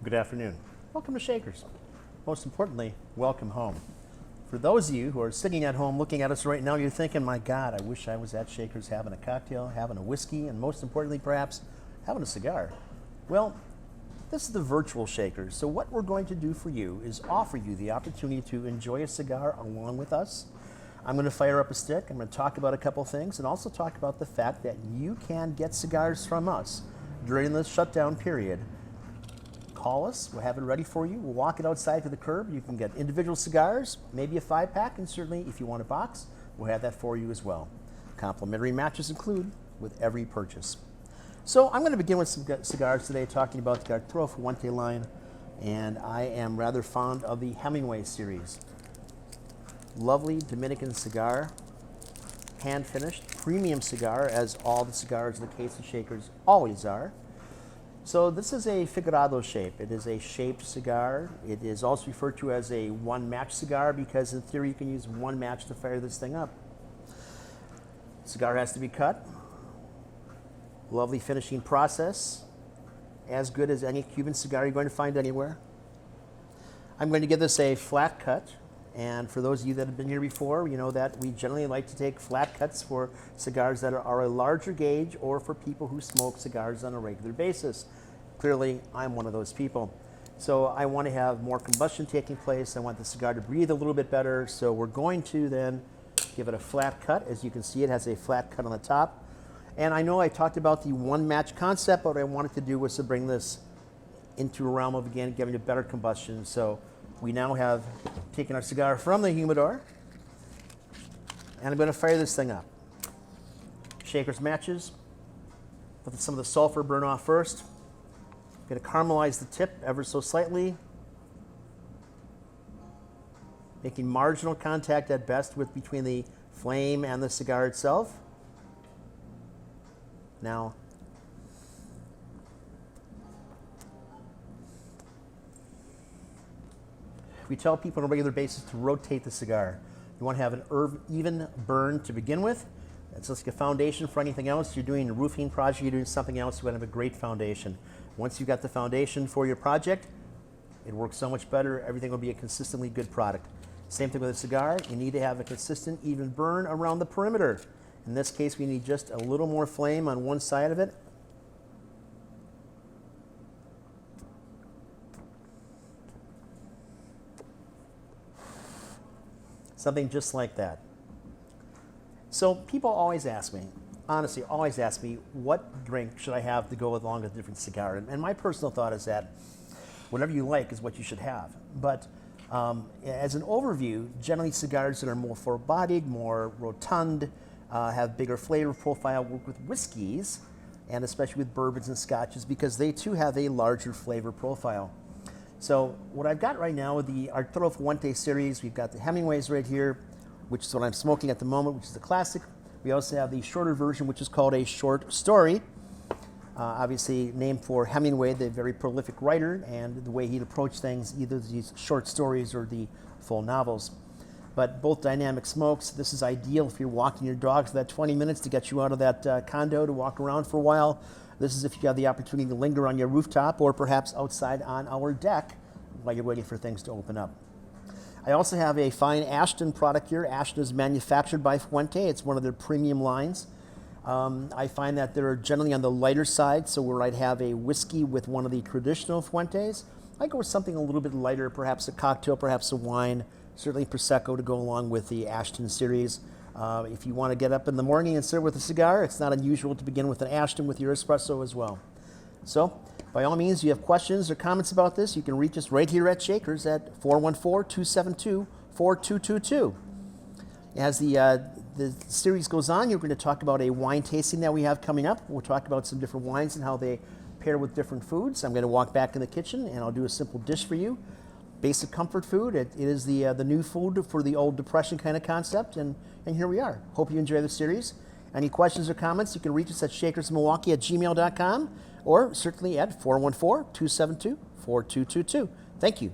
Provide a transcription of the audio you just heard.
Good afternoon. Welcome to Shakers. Most importantly, welcome home. For those of you who are sitting at home looking at us right now, you're thinking, my God, I wish I was at Shakers having a cocktail, having a whiskey, and most importantly, perhaps, having a cigar. Well, this is the virtual Shakers. So what we're going to do for you is offer you the opportunity to enjoy a cigar along with us. I'm going to fire up a stick. I'm going to talk about a couple things and also talk about the fact that you can get cigars from us during the shutdown period. Call us, we'll have it ready for you. We'll walk it outside to the curb. You can get individual cigars, maybe a 5-pack, and certainly if you want a box, we'll have that for you as well. Complimentary matches include with every purchase. So I'm going to begin with some cigars today, talking about the Arturo Fuente line, and I am rather fond of the Hemingway series. Lovely Dominican cigar, hand-finished, premium cigar, as all the cigars in the case of Shakers always are. So this is a figurado shape. It is a shaped cigar. It is also referred to as a one-match cigar because in theory you can use one match to fire this thing up. Cigar has to be cut. Lovely finishing process. As good as any Cuban cigar you're going to find anywhere. I'm going to give this a flat cut. And for those of you that have been here before, you know that we generally like to take flat cuts for cigars that are a larger gauge or for people who smoke cigars on a regular basis. Clearly, I'm one of those people. So I want to have more combustion taking place. I want the cigar to breathe a little bit better. So we're going to then give it a flat cut. As you can see, it has a flat cut on the top. And I know I talked about the one match concept, but what I wanted to do was to bring this into a realm of, again, giving it better combustion. So we now have taken our cigar from the humidor, and I'm going to fire this thing up. Shakers matches. Let some of the sulfur burn off first. I'm going to caramelize the tip ever so slightly, making marginal contact at best between the flame and the cigar itself. Now, we tell people on a regular basis to rotate the cigar. You want to have an even burn to begin with. It's like a foundation for anything else. You're doing a roofing project, you're doing something else, you want to have a great foundation. Once you've got the foundation for your project, it works so much better. Everything will be a consistently good product. Same thing with a cigar. You need to have a consistent, even burn around the perimeter. In this case, we need just a little more flame on one side of it. Something just like that. So people always ask me, honestly, always ask me, what drink should I have to go along with a different cigar? And my personal thought is that whatever you like is what you should have. But as an overview, generally cigars that are more full-bodied, more rotund, have bigger flavor profile, work with whiskeys, and especially with bourbons and scotches, because they too have a larger flavor profile. So what I've got right now with the Arturo Fuente series, we've got the Hemingways right here, which is what I'm smoking at the moment, which is the classic. We also have the shorter version, which is called a short story. Obviously named for Hemingway, the very prolific writer, and the way he'd approach things, either these short stories or the full novels. But both dynamic smokes. This is ideal if you're walking your dog for that 20 minutes to get you out of that condo to walk around for a while. This is if you have the opportunity to linger on your rooftop or perhaps outside on our deck while you're waiting for things to open up. I also have a fine Ashton product here. Ashton is manufactured by Fuente. It's one of their premium lines. I find that they're generally on the lighter side, so where I'd have a whiskey with one of the traditional Fuentes, I go with something a little bit lighter, perhaps a cocktail, perhaps a wine, certainly Prosecco to go along with the Ashton series. If you want to get up in the morning and serve with a cigar, it's not unusual to begin with an Ashton with your espresso as well. So, by all means, if you have questions or comments about this, you can reach us right here at Shakers at 414-272-4222. As the series goes on, you're going to talk about a wine tasting that we have coming up. We'll talk about some different wines and how they pair with different foods. I'm going to walk back in the kitchen and I'll do a simple dish for you. Basic comfort food. It is the new food for the old Depression kind of concept, and here we are. Hope you enjoy the series. Any questions or comments, you can reach us at shakersmilwaukee@gmail.com or certainly at 414-272-4222. Thank you.